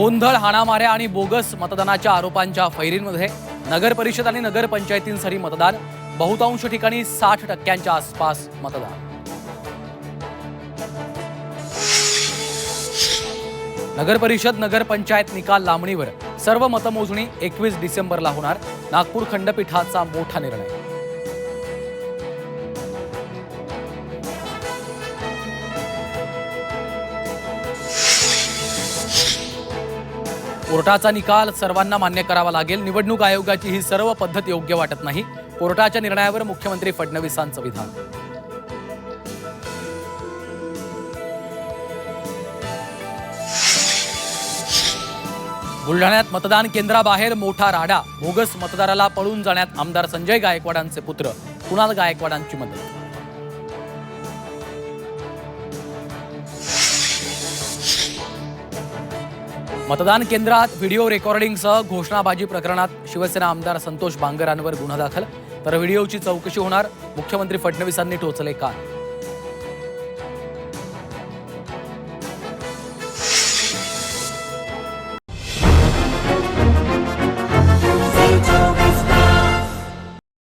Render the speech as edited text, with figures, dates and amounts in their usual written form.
गोंधळ, हाणामाऱ्या आणि बोगस मतदानाच्या आरोपांच्या फैरींमध्ये नगर परिषद आणि नगर पंचायतींसाठी मतदान, बहुतांश ठिकाणी 60% आसपास मतदान. नगर परिषद नगर पंचायत निकाल लांबणीवर सर्व मतमोजणी 21 डिसेंबरला होणार. नागपूर खंडपीठाचा मोठा निर्णय. कोर्टाचा निकाल सर्वांना मान्य करावा लागेल. निवडणूक आयोगाची ही सर्व पद्धत योग्य वाटत नाही. कोर्टाच्या निर्णयावर मुख्यमंत्री फडणवीसांचं विधान. बुलढाण्यात मतदान केंद्राबाहेर मोठा राडा. बोगस मतदाराला पळून जाण्यात आमदार संजय गायकवाडांचे पुत्र कुणाल गायकवाडांची मदत. मतदान केंद्रात व्हिडिओ रेकॉर्डिंगसह घोषणाबाजी प्रकरणात शिवसेना आमदार संतोष बांगरांवर गुन्हा दाखल. तर व्हिडिओची चौकशी होणार. मुख्यमंत्री फडणवीसांनी टोचले कान.